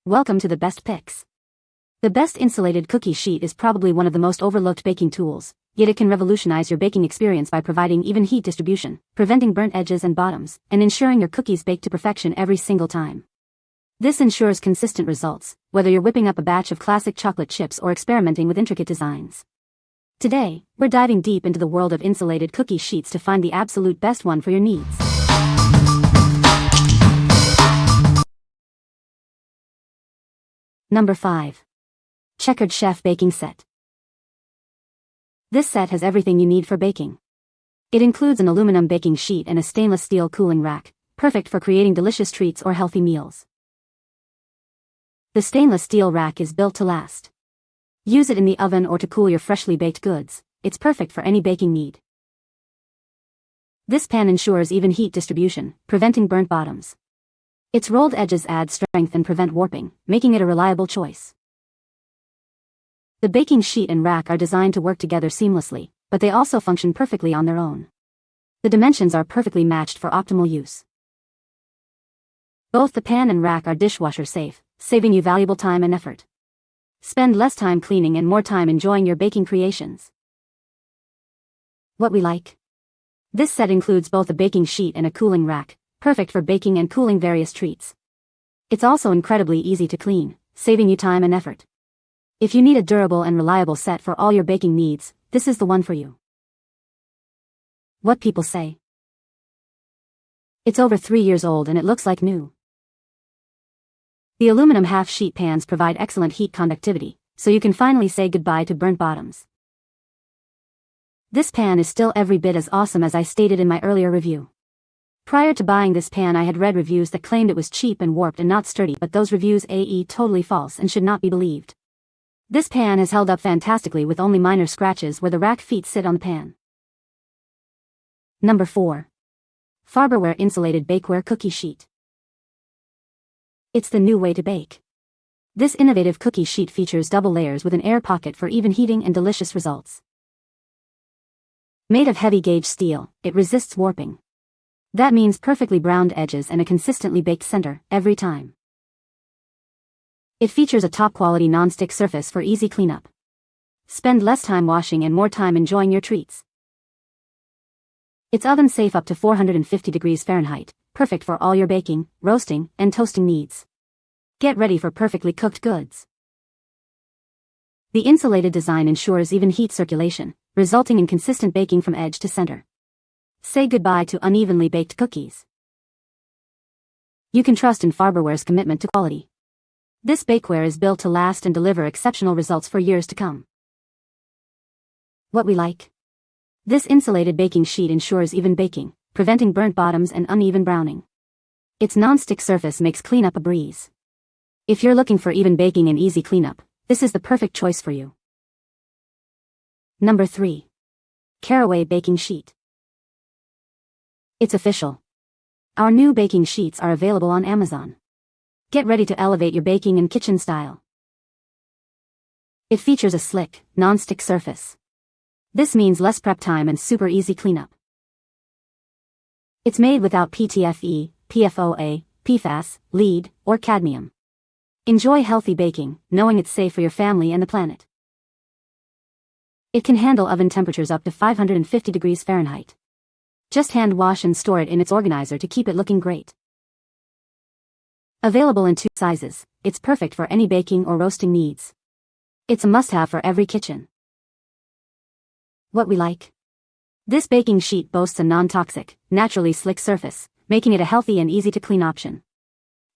Welcome to the best picks. The best insulated cookie sheet is probably one of the most overlooked baking tools, yet it can revolutionize your baking experience by providing even heat distribution, preventing burnt edges and bottoms, and ensuring your cookies bake to perfection every single time. This ensures consistent results, whether you're whipping up a batch of classic chocolate chips or experimenting with intricate designs. Today, we're diving deep into the world of insulated cookie sheets to find the absolute best one for your needs. Number 5. Checkered Chef Baking Set. This set has everything you need for baking. It includes an aluminum baking sheet and a stainless steel cooling rack, perfect for creating delicious treats or healthy meals. The stainless steel rack is built to last. Use it in the oven or to cool your freshly baked goods. It's perfect for any baking need. This pan ensures even heat distribution, preventing burnt bottoms. Its rolled edges add strength and prevent warping, making it a reliable choice. The baking sheet and rack are designed to work together seamlessly, but they also function perfectly on their own. The dimensions are perfectly matched for optimal use. Both the pan and rack are dishwasher safe, saving you valuable time and effort. Spend less time cleaning and more time enjoying your baking creations. What we like. This set includes both a baking sheet and a cooling rack, perfect for baking and cooling various treats. It's also incredibly easy to clean, saving you time and effort. If you need a durable and reliable set for all your baking needs, this is the one for you. What people say. It's over 3 years old and it looks like new. The aluminum half-sheet pans provide excellent heat conductivity, so you can finally say goodbye to burnt bottoms. This pan is still every bit as awesome as I stated in my earlier review. Prior to buying this pan, I had read reviews that claimed it was cheap and warped and not sturdy, but those reviews are totally false and should not be believed. This pan has held up fantastically with only minor scratches where the rack feet sit on the pan. Number 4. Farberware Insulated Bakeware Cookie Sheet. It's the new way to bake. This innovative cookie sheet features double layers with an air pocket for even heating and delicious results. Made of heavy gauge steel, it resists warping. That means perfectly browned edges and a consistently baked center, every time. It features a top-quality nonstick surface for easy cleanup. Spend less time washing and more time enjoying your treats. It's oven-safe up to 450 degrees Fahrenheit, perfect for all your baking, roasting, and toasting needs. Get ready for perfectly cooked goods. The insulated design ensures even heat circulation, resulting in consistent baking from edge to center. Say goodbye to unevenly baked cookies. You can trust in Farberware's commitment to quality. This bakeware is built to last and deliver exceptional results for years to come. What we like. This insulated baking sheet ensures even baking, preventing burnt bottoms and uneven browning. Its non-stick surface makes cleanup a breeze. If you're looking for even baking and easy cleanup, this is the perfect choice for you. Number 3. Caraway Baking Sheet. It's official. Our new baking sheets are available on Amazon. Get ready to elevate your baking and kitchen style. It features a slick, non-stick surface. This means less prep time and super easy cleanup. It's made without PTFE, PFOA, PFAS, lead, or cadmium. Enjoy healthy baking, knowing it's safe for your family and the planet. It can handle oven temperatures up to 550 degrees Fahrenheit. Just hand wash and store it in its organizer to keep it looking great. Available in 2 sizes, it's perfect for any baking or roasting needs. It's a must-have for every kitchen. What we like. This baking sheet boasts a non-toxic, naturally slick surface, making it a healthy and easy-to-clean option.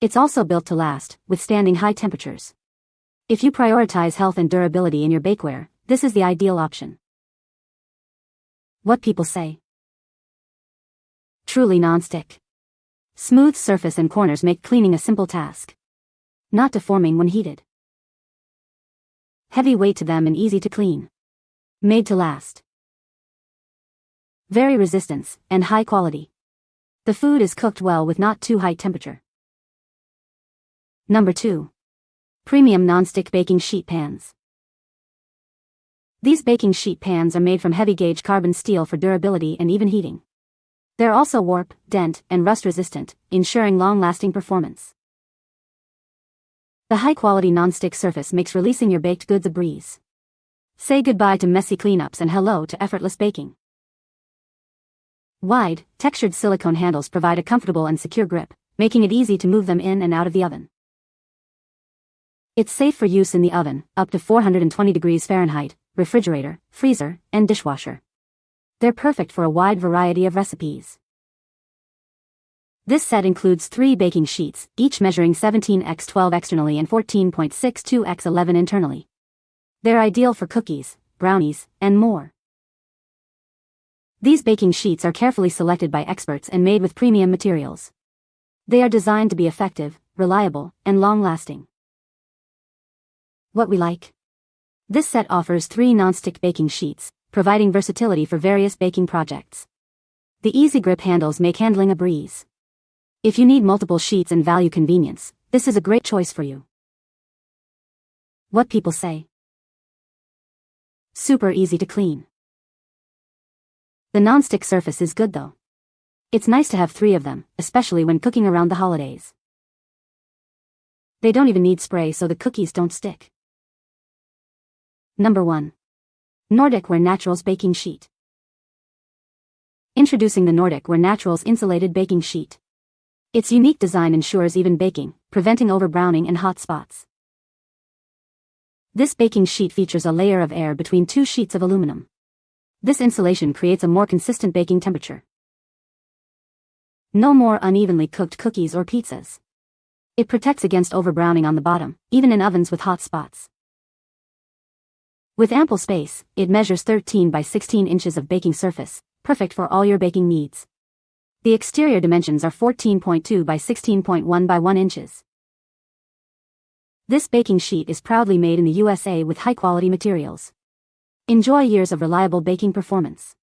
It's also built to last, withstanding high temperatures. If you prioritize health and durability in your bakeware, this is the ideal option. What people say. Truly non-stick. Smooth surface and corners make cleaning a simple task. Not deforming when heated. Heavy weight to them and easy to clean. Made to last. Very resistance, and high quality. The food is cooked well with not too high temperature. Number 2. Premium Non-Stick Baking Sheet Pans. These baking sheet pans are made from heavy gauge carbon steel for durability and even heating. They're also warp, dent, and rust resistant, ensuring long-lasting performance. The high-quality non-stick surface makes releasing your baked goods a breeze. Say goodbye to messy cleanups and hello to effortless baking. Wide, textured silicone handles provide a comfortable and secure grip, making it easy to move them in and out of the oven. It's safe for use in the oven, up to 420 degrees Fahrenheit, refrigerator, freezer, and dishwasher. They're perfect for a wide variety of recipes. This set includes 3 baking sheets, each measuring 17x12 externally and 14.62x11 internally. They're ideal for cookies, brownies, and more. These baking sheets are carefully selected by experts and made with premium materials. They are designed to be effective, reliable, and long-lasting. What we like. This set offers 3 non-stick baking sheets, providing versatility for various baking projects. The easy grip handles make handling a breeze. If you need multiple sheets and value convenience, this is a great choice for you. What people say. Super easy to clean. The non-stick surface is good though. It's nice to have 3 of them, especially when cooking around the holidays. They don't even need spray so the cookies don't stick. Number 1. Nordic Ware Naturals Baking Sheet. Introducing the Nordic Ware Naturals Insulated Baking Sheet. Its unique design ensures even baking, preventing overbrowning and hot spots. This baking sheet features a layer of air between 2 sheets of aluminum. This insulation creates a more consistent baking temperature. No more unevenly cooked cookies or pizzas. It protects against overbrowning on the bottom, even in ovens with hot spots. With ample space, it measures 13 by 16 inches of baking surface, perfect for all your baking needs. The exterior dimensions are 14.2 by 16.1 by 1 inches. This baking sheet is proudly made in the USA with high-quality materials. Enjoy years of reliable baking performance.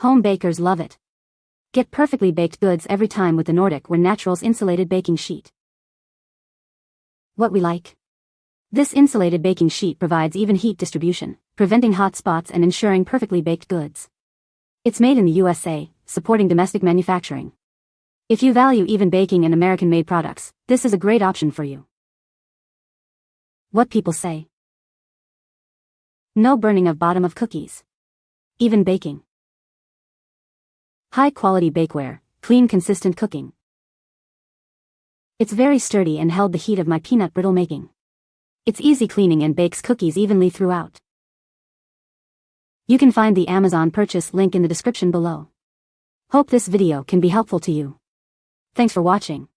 Home bakers love it. Get perfectly baked goods every time with the Nordic Ware Naturals Insulated Baking Sheet. What we like. This insulated baking sheet provides even heat distribution, preventing hot spots and ensuring perfectly baked goods. It's made in the USA, supporting domestic manufacturing. If you value even baking and American-made products, this is a great option for you. What people say. No burning of bottom of cookies. Even baking. High-quality bakeware, clean consistent cooking. It's very sturdy and held the heat of my peanut brittle making. It's easy cleaning and bakes cookies evenly throughout. You can find the Amazon purchase link in the description below. Hope this video can be helpful to you. Thanks for watching.